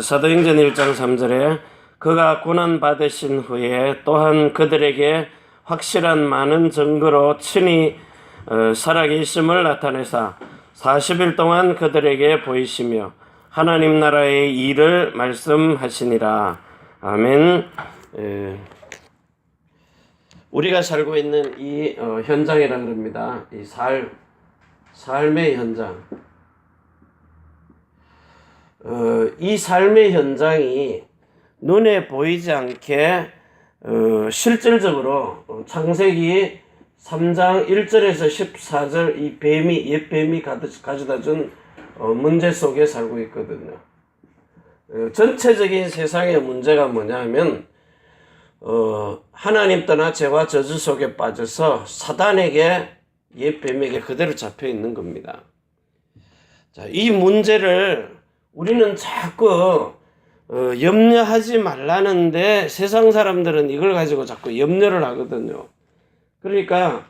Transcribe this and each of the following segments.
사도행전 1장 3절에 그가 고난 받으신 후에 또한 그들에게 확실한 많은 증거로 친히 살아계심을 나타내사 40일 동안 그들에게 보이시며 하나님 나라의 일을 말씀하시니라. 아멘. 우리가 살고 있는 이 현장이라 그럽니다. 이 삶의 현장. 이 삶의 현장이 눈에 보이지 않게 실질적으로 창세기 3장 1절에서 14절 이 옛뱀이 가져다 준 문제 속에 살고 있거든요. 전체적인 세상의 문제가 뭐냐면 하나님 떠나 죄와 저주 속에 빠져서 사단에게 옛뱀에게 그대로 잡혀 있는 겁니다. 자, 이 문제를 우리는 자꾸 염려하지 말라는데 세상 사람들은 이걸 가지고 자꾸 염려를 하거든요. 그러니까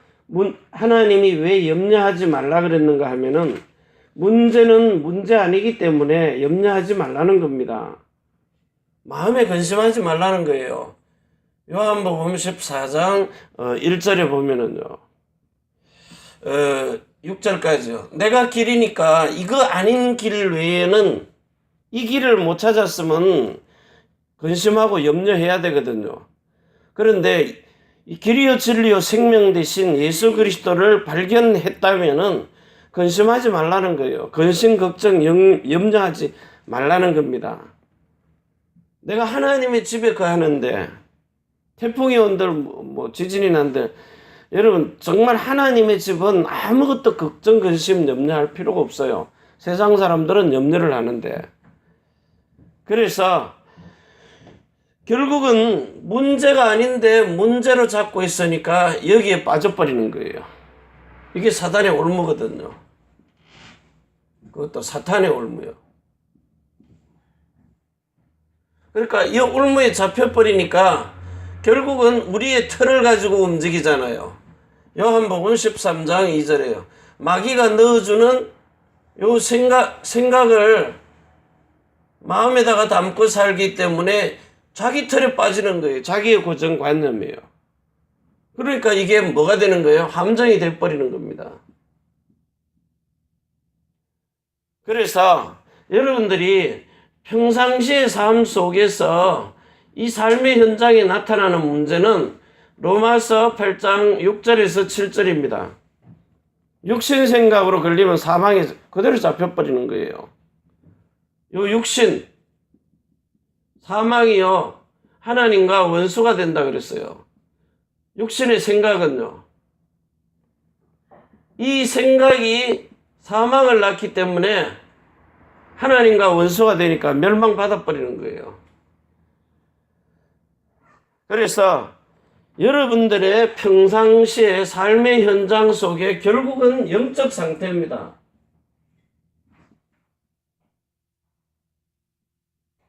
하나님이 왜 염려하지 말라 그랬는가 하면은 문제는 문제 아니기 때문에 염려하지 말라는 겁니다. 마음에 근심하지 말라는 거예요. 요한복음 14장 1절에 보면은요. 6절까지요. 내가 길이니까 이거 아닌 길 외에는 이 길을 못 찾았으면 근심하고 염려해야 되거든요. 그런데 이 길이요 진리요 생명 대신 예수 그리스도를 발견했다면은 근심하지 말라는 거예요. 근심 걱정 염려하지 말라는 겁니다. 내가 하나님의 집에 가는데 태풍이 온들 뭐 지진이 난들 여러분 정말 하나님의 집은 아무것도 걱정 근심 염려할 필요가 없어요. 세상 사람들은 염려를 하는데 그래서 결국은 문제가 아닌데 문제로 잡고 있으니까 여기에 빠져버리는 거예요. 이게 사단의 올무거든요. 그것도 사탄의 올무요. 그러니까 이 올무에 잡혀버리니까 결국은 우리의 틀을 가지고 움직이잖아요. 요한복음 13장 2절에요. 마귀가 넣어주는 요 생각을 마음에다가 담고 살기 때문에 자기 틀에 빠지는 거예요. 자기의 고정관념이에요. 그러니까 이게 뭐가 되는 거예요? 함정이 돼버리는 겁니다. 그래서 여러분들이 평상시의 삶 속에서 이 삶의 현장에 나타나는 문제는 로마서 8장 6절에서 7절입니다. 육신 생각으로 걸리면 사망에 그대로 잡혀버리는 거예요. 요 육신, 사망이요, 하나님과 원수가 된다 그랬어요. 육신의 생각은요, 이 생각이 사망을 낳기 때문에 하나님과 원수가 되니까 멸망받아버리는 거예요. 그래서 여러분들의 평상시의 삶의 현장 속에 결국은 영적 상태입니다.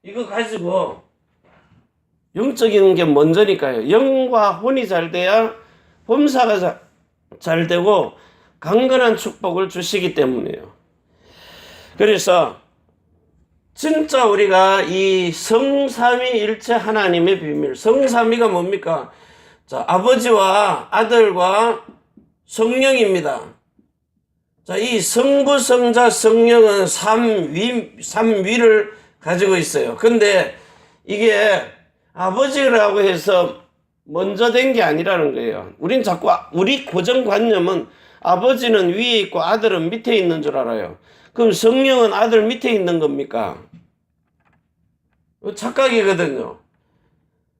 이거 가지고 영적인 게 먼저니까요. 영과 혼이 잘 돼야 범사가 잘 되고 강건한 축복을 주시기 때문이에요. 그래서 진짜 우리가 이 성삼위일체 하나님의 비밀, 성삼위가 뭡니까? 자, 아버지와 아들과 성령입니다. 자, 이 성부, 성자, 성령은 삼위를 가지고 있어요. 근데 이게 아버지라고 해서 먼저 된 게 아니라는 거예요. 우린 자꾸 우리 고정관념은 아버지는 위에 있고 아들은 밑에 있는 줄 알아요. 그럼 성령은 아들 밑에 있는 겁니까? 착각이거든요.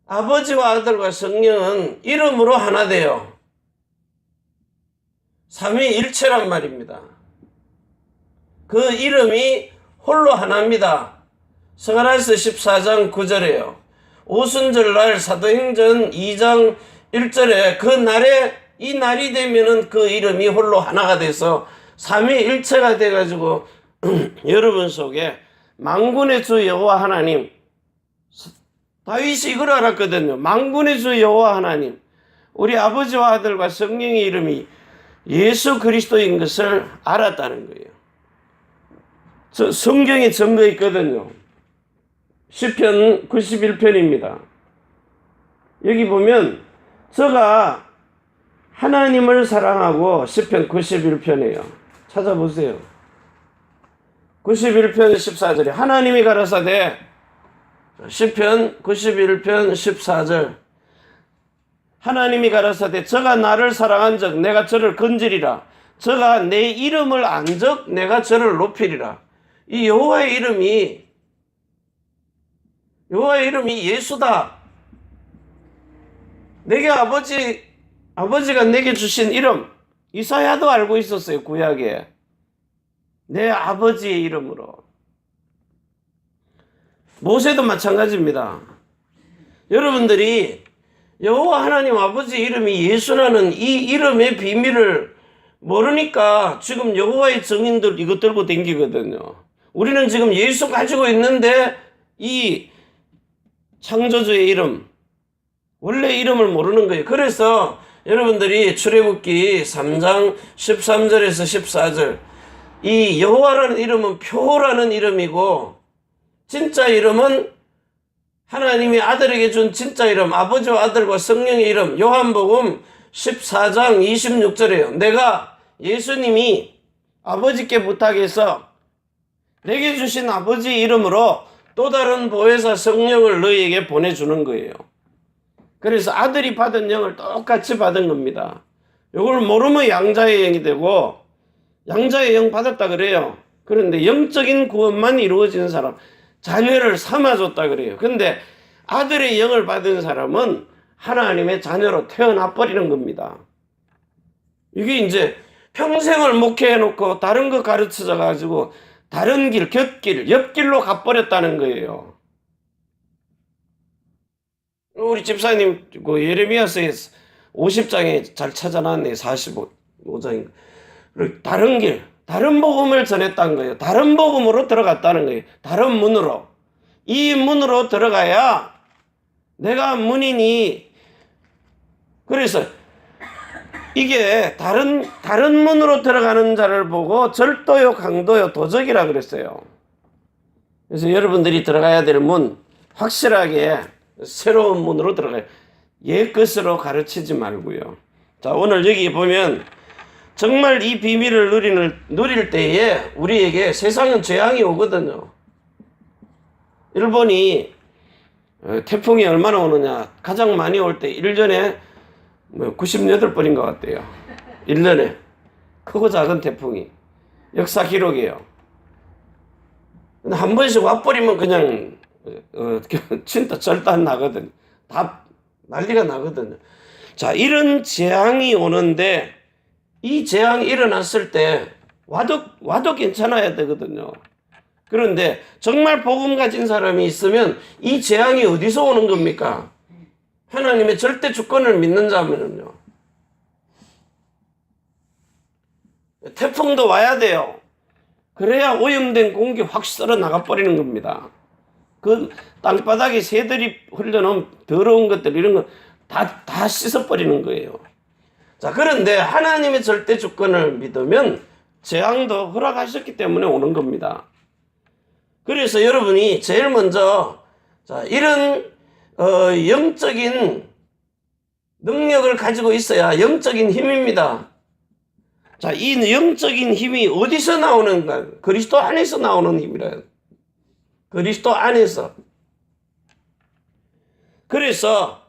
아버지와 아들과 성령은 이름으로 하나 돼요. 삼위일체란 말입니다. 그 이름이 홀로 하나입니다. 스가랴서 14장 9절에요. 오순절날 사도행전 2장 1절에 그 날에 이 날이 되면은 그 이름이 홀로 하나가 돼서 삼위일체가 돼가지고 여러분 속에 만군의 주 여호와 하나님, 다윗이 이걸 알았거든요. 만군의 주 여호와 하나님, 우리 아버지와 아들과 성령의 이름이 예수 그리스도인 것을 알았다는 거예요. 성경에 증거 있거든요. 시편 91편입니다. 여기 보면 저가 하나님을 사랑하고 시편 91편이에요. 찾아보세요. 91편 14절에 하나님이 가라사대 시편 91편 14절 하나님이 가라사대 저가 나를 사랑한즉 내가 저를 건지리라 저가 내 이름을 안즉 내가 저를 높이리라. 이 여호와의 이름이 예수다. 내게 아버지가 내게 주신 이름 이사야도 알고 있었어요. 구약에 내 아버지의 이름으로. 모세도 마찬가지입니다. 여러분들이 여호와 하나님 아버지 이름이 예수라는 이 이름의 비밀을 모르니까 지금 여호와의 증인들 이거 들고 다니거든요. 우리는 지금 예수 가지고 있는데 이 창조주의 이름 원래 이름을 모르는 거예요. 그래서 여러분들이 출애굽기 3장 13절에서 14절 이 여호와라는 이름은 표라는 이름이고 진짜 이름은 하나님이 아들에게 준 진짜 이름 아버지와 아들과 성령의 이름 요한복음 14장 26절이에요. 내가 예수님이 아버지께 부탁해서 내게 주신 아버지 이름으로 또 다른 보혜사 성령을 너희에게 보내주는 거예요. 그래서 아들이 받은 영을 똑같이 받은 겁니다. 이걸 모르면 양자의 영이 되고 양자의 영 받았다 그래요. 그런데 영적인 구원만 이루어지는 사람 자녀를 삼아줬다 그래요. 근데 아들의 영을 받은 사람은 하나님의 자녀로 태어나 버리는 겁니다. 이게 이제 평생을 목회해놓고 다른 거 가르쳐져 가지고 다른 길, 곁길, 옆길로 가버렸다는 거예요. 우리 집사님 그 예레미야서에 50장에 잘 찾아놨네. 45장인가. 다른 길, 다른 복음을 전했다는 거예요. 다른 복음으로 들어갔다는 거예요. 다른 문으로. 이 문으로 들어가야 내가 문이니. 그래서 이게 다른 문으로 들어가는 자를 보고 절도요, 강도요, 도적이라 그랬어요. 그래서 여러분들이 들어가야 될 문, 확실하게 새로운 문으로 들어가요. 옛 것으로 가르치지 말고요. 자, 오늘 여기 보면 정말 이 비밀을 누릴 때에 우리에게 세상은 재앙이 오거든요. 일본이 태풍이 얼마나 오느냐. 가장 많이 올 때 1년에 98번인 것 같대요. 1년에. 크고 작은 태풍이. 역사 기록이에요. 근데 한 번씩 와버리면 그냥 진짜 절단 나거든요. 다 난리가 나거든요. 자, 이런 재앙이 오는데 이 재앙이 일어났을 때 와도 괜찮아야 되거든요. 그런데 정말 복음 가진 사람이 있으면 이 재앙이 어디서 오는 겁니까? 하나님의 절대 주권을 믿는 자면은요. 태풍도 와야 돼요. 그래야 오염된 공기 확 썰어 나가버리는 겁니다. 그 땅바닥에 새들이 흘려놓은 더러운 것들 이런 거 다 씻어버리는 거예요. 자, 그런데 하나님의 절대 주권을 믿으면 재앙도 허락하셨기 때문에 오는 겁니다. 그래서 여러분이 제일 먼저 이런 영적인 능력을 가지고 있어야 영적인 힘입니다. 자, 이 영적인 힘이 어디서 나오는가? 그리스도 안에서 나오는 힘이라요. 그리스도 안에서. 그래서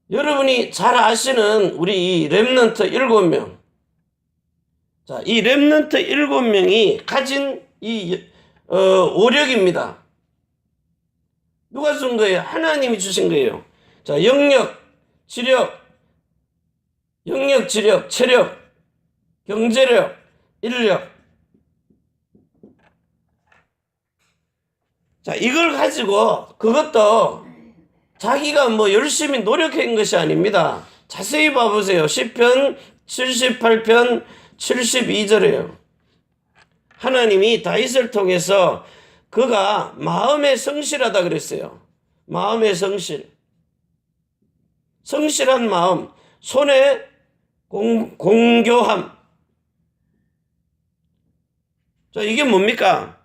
여러분이 잘 아시는 우리 이 렘넌트 7명. 자, 이 렘넌트 7명이 가진 이 오력입니다. 누가 준 거예요? 하나님이 주신 거예요. 자, 영역, 지력, 체력, 경제력, 인력. 자, 이걸 가지고 그것도 자기가 뭐 열심히 노력한 것이 아닙니다. 자세히 봐보세요. 시편 78편 72절이에요. 하나님이 다윗을 통해서 그가 마음에 성실하다 그랬어요. 마음에 성실. 성실한 마음, 손에 공교함. 자, 이게 뭡니까?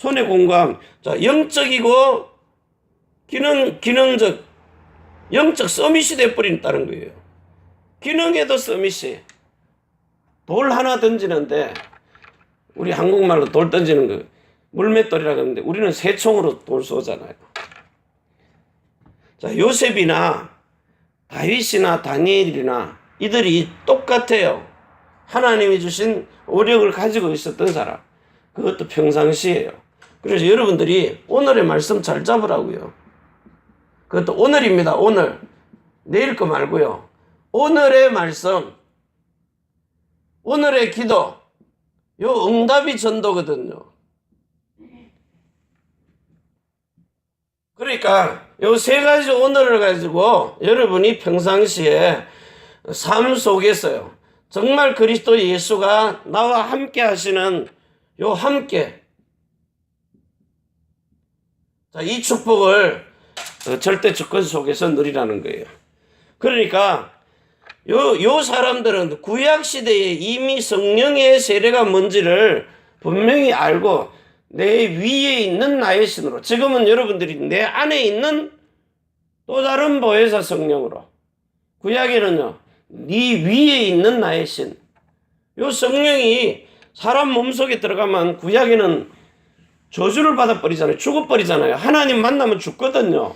손의 공감. 자, 영적이고 기능적, 영적 서밋이 돼버린다는 거예요. 기능에도 서밋이. 돌 하나 던지는데, 우리 한국말로 돌 던지는 거, 물맷돌이라고 하는데, 우리는 새총으로 돌 쏘잖아요. 자, 요셉이나 다윗이나 다니엘이나 이들이 똑같아요. 하나님이 주신 오력을 가지고 있었던 사람. 그것도 평상시예요. 그래서 여러분들이 오늘의 말씀 잘 잡으라고요. 그것도 오늘입니다. 오늘. 내일 거 말고요. 오늘의 말씀, 오늘의 기도, 요 응답이 전도거든요. 그러니까 요 세 가지 오늘을 가지고 여러분이 평상시에 삶 속에서요, 정말 그리스도 예수가 나와 함께 하시는 요 함께, 자, 이 축복을 절대 주권 속에서 누리라는 거예요. 그러니까 요 사람들은 구약 시대에 이미 성령의 세례가 뭔지를 분명히 알고 내 위에 있는 나의 신으로, 지금은 여러분들이 내 안에 있는 또 다른 보혜사 성령으로, 구약에는요 네 위에 있는 나의 신, 요 성령이 사람 몸속에 들어가면 구약에는 저주를 받아버리잖아요. 죽어버리잖아요. 하나님 만나면 죽거든요.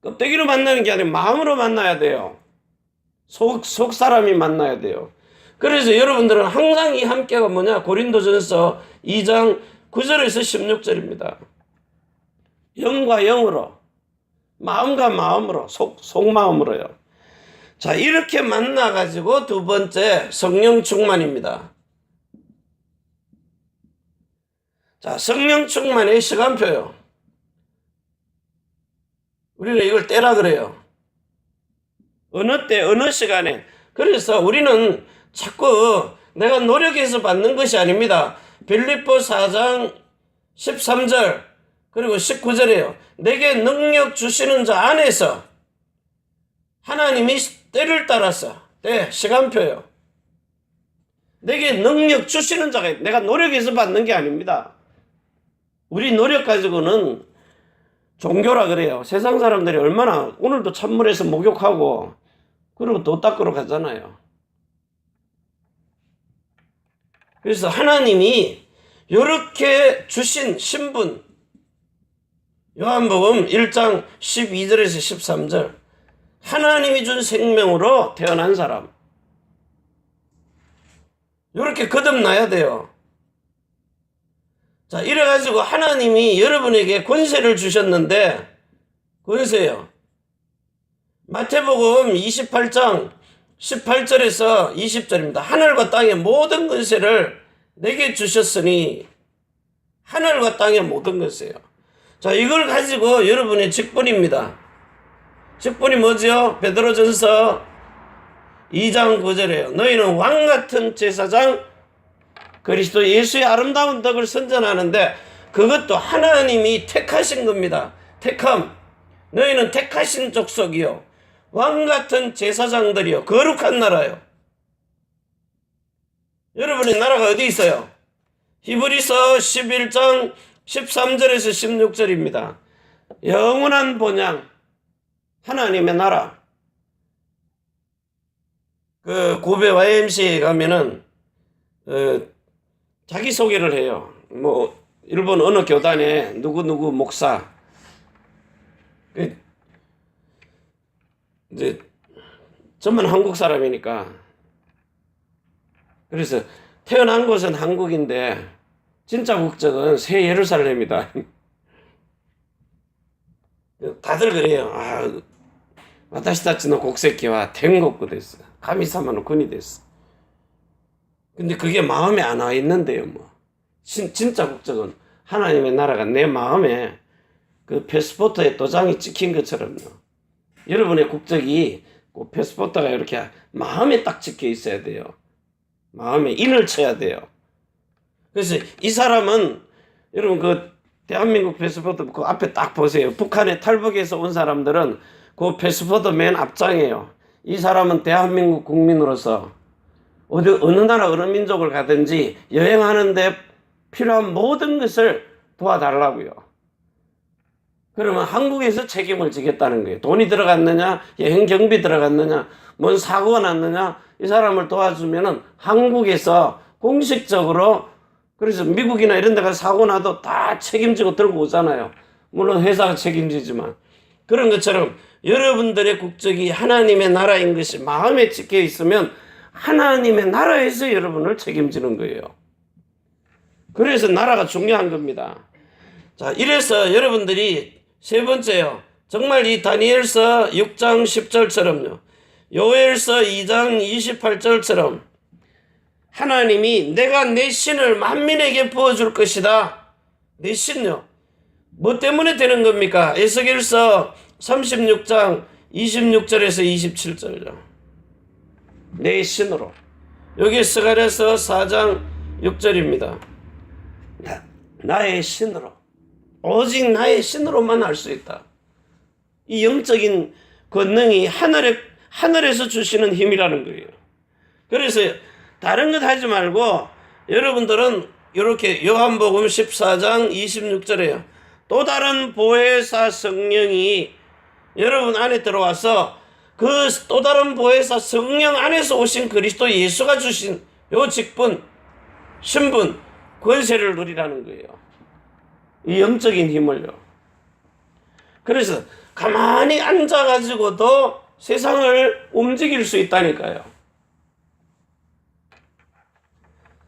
껍데기로 만나는 게 아니라 마음으로 만나야 돼요. 속 사람이 만나야 돼요. 그래서 여러분들은 항상 이 함께가 뭐냐? 고린도전서 2장 9절에서 16절입니다. 영과 영으로, 마음과 마음으로, 속마음으로요. 자, 이렇게 만나가지고 두 번째 성령 충만입니다. 자, 성령 충만의 시간표요. 우리는 이걸 때라 그래요. 어느 때, 어느 시간에. 그래서 우리는 자꾸 내가 노력해서 받는 것이 아닙니다. 빌립보 4장 13절 그리고 19절이에요. 내게 능력 주시는 자 안에서 하나님이 때를 따라서, 때, 시간표요. 내게 능력 주시는 자가, 내가 노력해서 받는 게 아닙니다. 우리 노력 가지고는 종교라 그래요. 세상 사람들이 얼마나 오늘도 찬물에서 목욕하고 그리고 도 닦으러 가잖아요. 그래서 하나님이 이렇게 주신 신분, 요한복음 1장 12절에서 13절, 하나님이 준 생명으로 태어난 사람, 이렇게 거듭나야 돼요. 자, 이래가지고 하나님이 여러분에게 권세를 주셨는데, 권세요. 마태복음 28장 18절에서 20절입니다. 하늘과 땅의 모든 권세를 내게 주셨으니, 하늘과 땅의 모든 권세요. 자, 이걸 가지고 여러분의 직분입니다. 직분이 뭐죠? 베드로전서 2장 9절이에요. 너희는 왕같은 제사장 그리스도 예수의 아름다운 덕을 선전하는데, 그것도 하나님이 택하신 겁니다. 택함. 너희는 택하신 족속이요, 왕같은 제사장들이요, 거룩한 나라요. 여러분의 나라가 어디 있어요? 히브리서 11장 13절에서 16절입니다. 영원한 본향, 하나님의 나라. 그 고베 YMCA에 가면은 자기소개를 해요. 뭐 일본 어느 교단에 누구누구 목사, 이제 전문 한국 사람이니까, 그래서 태어난 곳은 한국인데 진짜 국적은 새 예루살렘이다. 다들 그래요. 아, 와타시타치노 곡세키와 텐고쿠 데스. 가미사마노 군이 데스. 근데 그게 마음에 안 와 있는데요, 뭐. 진짜 국적은 하나님의 나라가 내 마음에 그 패스포트에 도장이 찍힌 것처럼요. 여러분의 국적이 그 패스포트가 이렇게 마음에 딱 찍혀 있어야 돼요. 마음에 인을 쳐야 돼요. 그래서 이 사람은, 여러분 그 대한민국 패스포트 그 앞에 딱 보세요. 북한에 탈북해서 온 사람들은 그 패스포트 맨 앞장이에요. 이 사람은 대한민국 국민으로서 어느 나라 어느 민족을 가든지 여행하는데 필요한 모든 것을 도와달라고요. 그러면 한국에서 책임을 지겠다는 거예요. 돈이 들어갔느냐, 여행 경비 들어갔느냐, 뭔 사고가 났느냐, 이 사람을 도와주면은 한국에서 공식적으로, 그래서 미국이나 이런 데가 사고 나도 다 책임지고 들고 오잖아요. 물론 회사가 책임지지만. 그런 것처럼 여러분들의 국적이 하나님의 나라인 것이 마음에 찍혀 있으면 하나님의 나라에서 여러분을 책임지는 거예요. 그래서 나라가 중요한 겁니다. 자, 이래서 여러분들이 세 번째요. 정말 이 다니엘서 6장 10절처럼요. 요엘서 2장 28절처럼 하나님이 내가 내 신을 만민에게 부어줄 것이다. 내 신요. 뭐 때문에 되는 겁니까? 에스겔서 36장 26절에서 27절요. 내 신으로. 여기 스가랴서 4장 6절입니다. 나의 신으로. 오직 나의 신으로만 할 수 있다. 이 영적인 권능이 하늘에서 주시는 힘이라는 거예요. 그래서 다른 것 하지 말고 여러분들은 이렇게 요한복음 14장 26절에요. 또 다른 보혜사 성령이 여러분 안에 들어와서 그 또 다른 보혜사 성령 안에서 오신 그리스도 예수가 주신 요 직분, 신분, 권세를 누리라는 거예요. 이 영적인 힘을요. 그래서 가만히 앉아가지고도 세상을 움직일 수 있다니까요.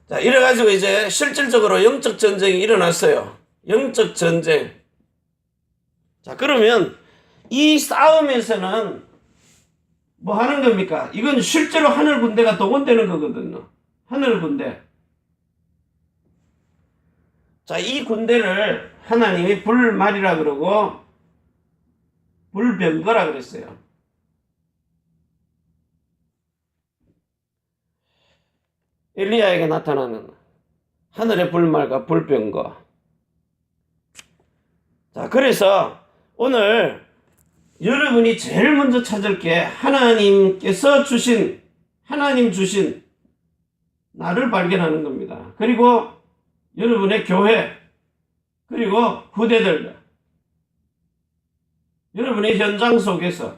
자, 이래가지고 이제 실질적으로 영적 전쟁이 일어났어요. 영적 전쟁. 자, 그러면 이 싸움에서는 뭐 하는 겁니까? 이건 실제로 하늘 군대가 동원되는 거거든요. 하늘 군대. 자, 이 군대를 하나님이 불말이라 그러고 불병거라 그랬어요. 엘리야에게 나타나는 하늘의 불말과 불병거. 자, 그래서 오늘 여러분이 제일 먼저 찾을 게 하나님께서 주신, 하나님 주신 나를 발견하는 겁니다. 그리고 여러분의 교회, 그리고 후대들, 여러분의 현장 속에서.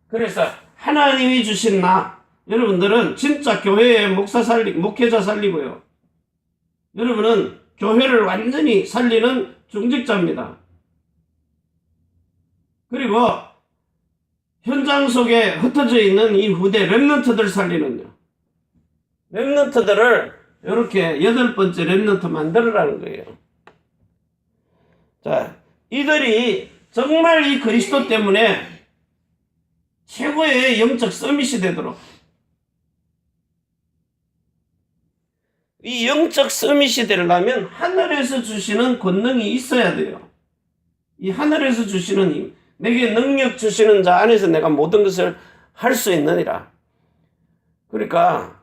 그래서 하나님이 주신 나, 여러분들은 진짜 교회의 목회자 살리고요. 여러분은 교회를 완전히 살리는 중직자입니다. 그리고 현장 속에 흩어져 있는 이 후대 렘넌트들 살리는요. 렘넌트들을 이렇게 8번째 렘넌트 만들어라는 거예요. 자, 이들이 정말 이 그리스도 때문에 최고의 영적 서밋이 되도록, 이 영적 서밋이 되려면 하늘에서 주시는 권능이 있어야 돼요. 이 하늘에서 주시는 힘, 내게 능력 주시는 자 안에서 내가 모든 것을 할 수 있느니라. 그러니까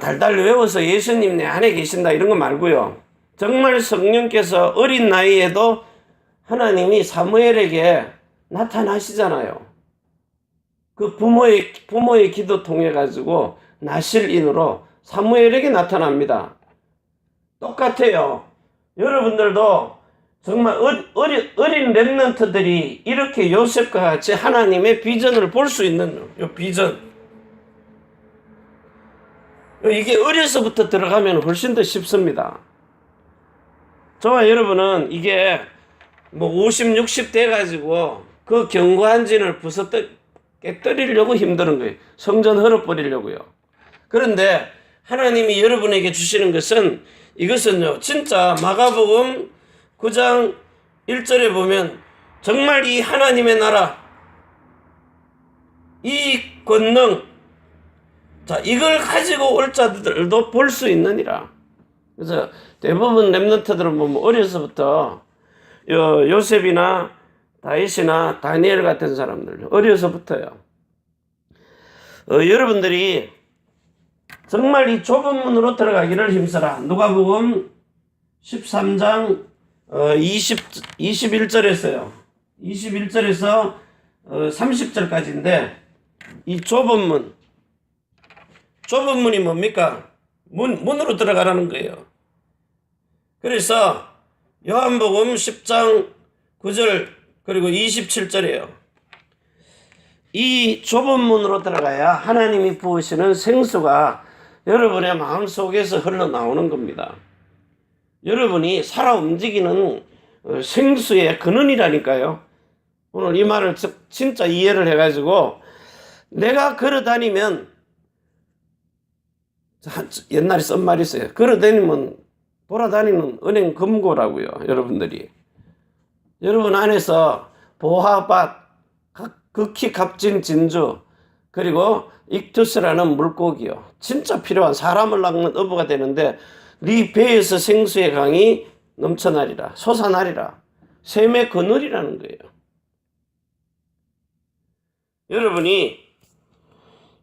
달달 외워서 예수님 내 안에 계신다 이런 거 말고요. 정말 성령께서 어린 나이에도 하나님이 사무엘에게 나타나시잖아요. 그 부모의 기도 통해 가지고 나실인으로 사무엘에게 나타납니다. 똑같아요. 여러분들도 정말 어린 렘넌트들이 이렇게 요셉과 같이 하나님의 비전을 볼 수 있는 요 비전. 이게 어려서부터 들어가면 훨씬 더 쉽습니다. 저와 여러분은 이게 뭐 50, 60 돼가지고 그 견고한 진을 깨뜨리려고 힘드는 거예요. 성전 헐어버리려고요. 그런데 하나님이 여러분에게 주시는 것은 이것은요, 진짜 마가복음 9장 1절에 보면 정말 이 하나님의 나라, 이 권능, 자, 이걸 가지고 올 자들도 볼 수 있느니라. 그래서 대부분 렘넌트들은 보면 어려서부터 요셉이나 다윗이나 다니엘 같은 사람들, 어려서부터요. 여러분들이 정말 이 좁은 문으로 들어가기를 힘써라. 누가복음 13장 21절에서요. 21절에서 30절까지인데 이 좁은 문이 뭡니까? 문으로 들어가라는 거예요. 그래서 요한복음 10장 9절 그리고 27절이에요. 이 좁은 문으로 들어가야 하나님이 부으시는 생수가 여러분의 마음속에서 흘러나오는 겁니다. 여러분이 살아 움직이는 생수의 근원이라니까요. 오늘 이 말을 진짜 이해를 해가지고 내가 걸어다니면, 옛날에 쓴 말이 있어요. 걸어다니면 돌아다니는 은행 금고라고요. 여러분들이. 여러분 안에서 보화밭, 극히 값진 진주, 그리고 익투스라는 물고기요. 진짜 필요한 사람을 낚는 어부가 되는데 네 배에서 생수의 강이 넘쳐나리라. 솟아나리라. 샘의 그늘이라는 거예요. 여러분이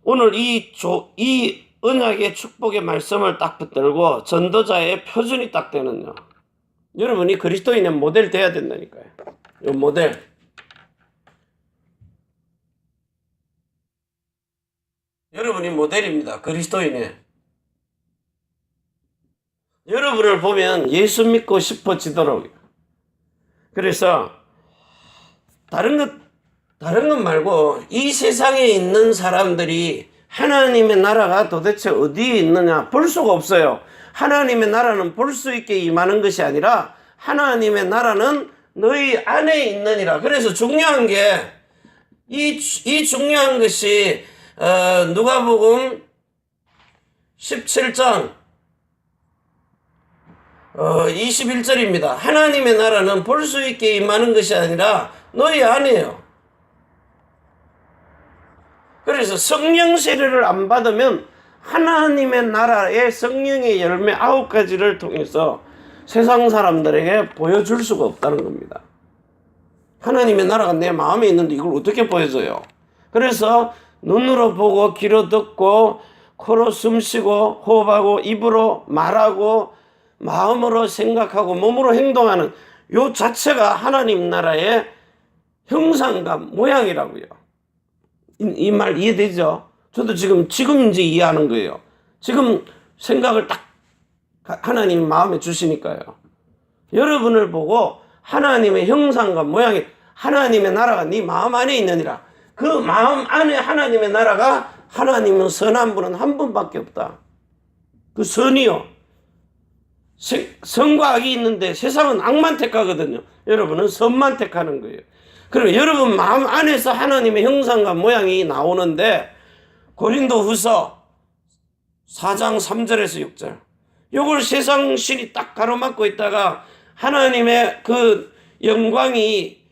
오늘 이 언약의 축복의 말씀을 딱 붙들고 전도자의 표준이 딱 되는요. 여러분이 그리스도인의 모델 돼야 된다니까요. 이 모델. 여러분이 모델입니다. 그리스도인의. 여러분을 보면 예수 믿고 싶어지도록. 그래서 다른 것 말고 이 세상에 있는 사람들이 하나님의 나라가 도대체 어디에 있느냐 볼 수가 없어요. 하나님의 나라는 볼 수 있게 임하는 것이 아니라 하나님의 나라는 너희 안에 있느니라. 그래서 중요한 게 이 중요한 것이 누가복음 17장 21절입니다. 하나님의 나라는 볼 수 있게 임하는 것이 아니라 너희 안에요. 그래서 성령 세례를 안 받으면 하나님의 나라의 성령의 열매 9가지를 통해서 세상 사람들에게 보여줄 수가 없다는 겁니다. 하나님의 나라가 내 마음에 있는데 이걸 어떻게 보여줘요? 그래서 눈으로 보고 귀로 듣고 코로 숨쉬고 호흡하고 입으로 말하고 마음으로 생각하고 몸으로 행동하는 요 자체가 하나님 나라의 형상과 모양이라고요. 이 말 이해되죠? 저도 지금 이제 이해하는 거예요. 지금 생각을 딱 하나님 마음에 주시니까요. 여러분을 보고 하나님의 형상과 모양이 하나님의 나라가 네 마음 안에 있느니라. 그 마음 안에 하나님의 나라가 하나님은 선한 분은 한 분밖에 없다. 그 선이요. 선과 악이 있는데 세상은 악만 택하거든요. 여러분은 선만 택하는 거예요. 그러면 여러분 마음 안에서 하나님의 형상과 모양이 나오는데 고린도후서 4장 3절에서 6절 요걸 세상 신이 딱 가로막고 있다가 하나님의 그 영광이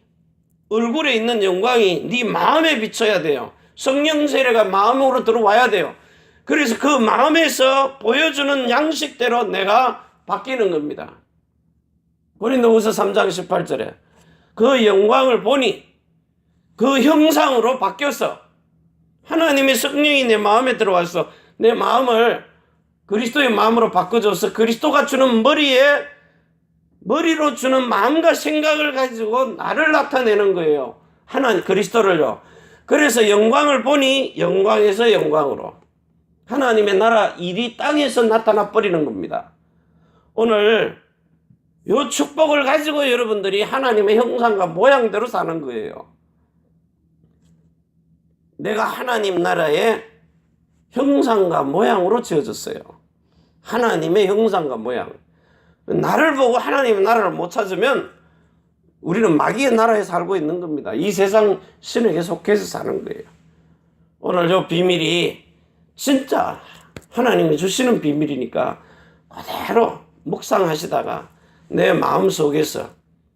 얼굴에 있는 영광이 네 마음에 비쳐야 돼요. 성령 세례가 마음으로 들어와야 돼요. 그래서 그 마음에서 보여주는 양식대로 내가 바뀌는 겁니다. 고린도후서 3장 18절에 그 영광을 보니 그 형상으로 바뀌어서 하나님의 성령이 내 마음에 들어와서 내 마음을 그리스도의 마음으로 바꿔줘서 그리스도가 주는 머리로 주는 마음과 생각을 가지고 나를 나타내는 거예요. 하나님 그리스도를요. 그래서 영광을 보니 영광에서 영광으로 하나님의 나라 일이 땅에서 나타나 버리는 겁니다. 오늘 요 축복을 가지고 여러분들이 하나님의 형상과 모양대로 사는 거예요. 내가 하나님 나라의 형상과 모양으로 지어졌어요. 하나님의 형상과 모양. 나를 보고 하나님의 나라를 못 찾으면 우리는 마귀의 나라에 살고 있는 겁니다. 이 세상 신에게 속해서 사는 거예요. 오늘 요 비밀이 진짜 하나님이 주시는 비밀이니까 그대로 묵상하시다가 내 마음속에서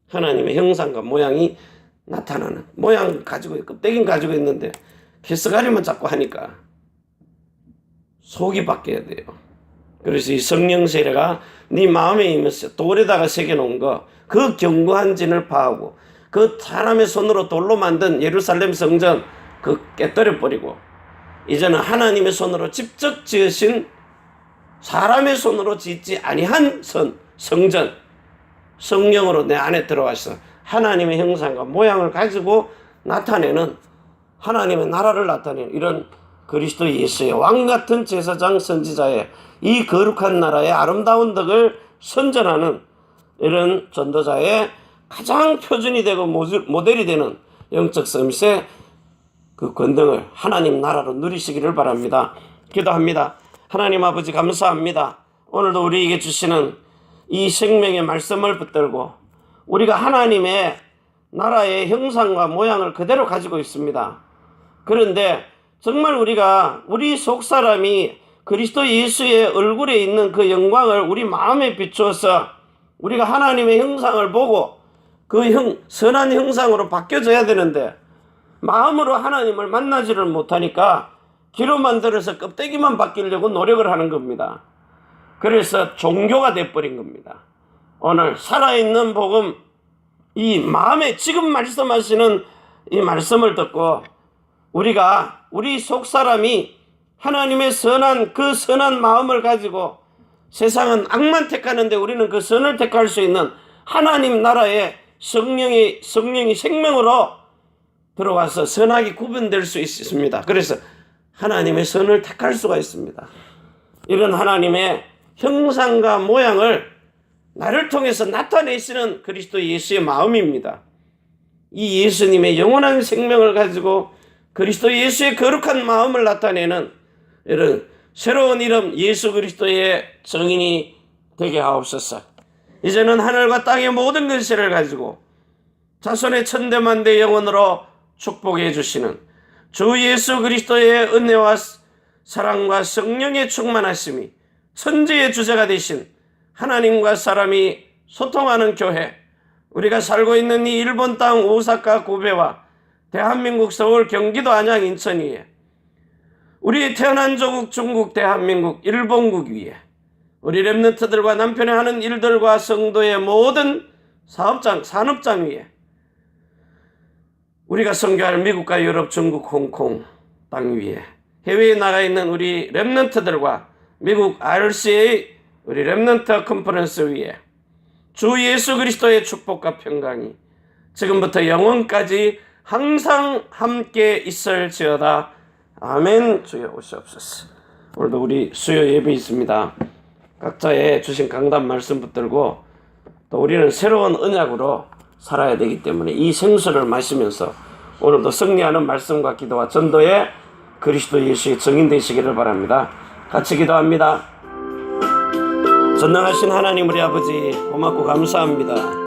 하나님의 형상과 모양이 나타나는 모양 가지고 껍데기는 가지고 있는데 개스가리만 자꾸 하니까 속이 바뀌어야 돼요. 그래서 이 성령 세례가 네 마음에 임해서 돌에다가 새겨놓은 거 그 견고한 진을 파하고 그 사람의 손으로 돌로 만든 예루살렘 성전 그 깨뜨려 버리고 이제는 하나님의 손으로 직접 지으신 사람의 손으로 짓지 아니한 성전 성령으로 내 안에 들어와서 하나님의 형상과 모양을 가지고 나타내는 하나님의 나라를 나타내는 이런 그리스도 예수의 왕같은 제사장 선지자의 이 거룩한 나라의 아름다운 덕을 선전하는 이런 전도자의 가장 표준이 되고 모델이 되는 영적 서밋의 그 권능을 하나님 나라로 누리시기를 바랍니다. 기도합니다. 하나님 아버지 감사합니다. 오늘도 우리에게 주시는 이 생명의 말씀을 붙들고 우리가 하나님의 나라의 형상과 모양을 그대로 가지고 있습니다. 그런데 정말 우리가 우리 속사람이 그리스도 예수의 얼굴에 있는 그 영광을 우리 마음에 비추어서 우리가 하나님의 형상을 보고 그 선한 형상으로 바뀌어져야 되는데 마음으로 하나님을 만나지를 못하니까 귀로만 들어서 껍데기만 바뀌려고 노력을 하는 겁니다. 그래서 종교가 돼버린 겁니다. 오늘 살아있는 복음, 이 마음에 지금 말씀하시는 이 말씀을 듣고 우리가 우리 속사람이 하나님의 그 선한 마음을 가지고 세상은 악만 택하는데 우리는 그 선을 택할 수 있는 하나님 나라의 성령이 생명으로 들어와서 선악이 구분될 수 있습니다. 그래서 하나님의 선을 택할 수가 있습니다. 이런 하나님의 형상과 모양을 나를 통해서 나타내시는 그리스도 예수의 마음입니다. 이 예수님의 영원한 생명을 가지고 그리스도 예수의 거룩한 마음을 나타내는 이런 새로운 이름 예수 그리스도의 증인이 되게 하옵소서. 이제는 하늘과 땅의 모든 근세를 가지고 자손의 천대만대 영원으로 축복해 주시는 주 예수 그리스도의 은혜와 사랑과 성령의 충만하심이 천지의 주제가 되신 하나님과 사람이 소통하는 교회, 우리가 살고 있는 이 일본 땅 오사카 고베와 대한민국 서울 경기도 안양 인천 위에 우리 태어난 조국 중국 대한민국 일본국 위에 우리 렘넌트들과 남편이 하는 일들과 성도의 모든 산업장 위에 우리가 선교할 미국과 유럽 중국 홍콩 땅 위에 해외에 나가 있는 우리 렘넌트들과 미국 RCA 우리 렘넌트 컨퍼런스 위에 주 예수 그리스도의 축복과 평강이 지금부터 영원까지 항상 함께 있을지어다. 아멘. 주여 오시옵소서. 오늘도 우리 수요 예배 있습니다. 각자의 주신 강단 말씀 붙들고 또 우리는 새로운 언약으로 살아야 되기 때문에 이 생수를 마시면서 오늘도 승리하는 말씀과 기도와 전도에 그리스도 예수의 증인 되시기를 바랍니다. 같이 기도합니다. 전능하신 하나님 우리 아버지 고맙고 감사합니다.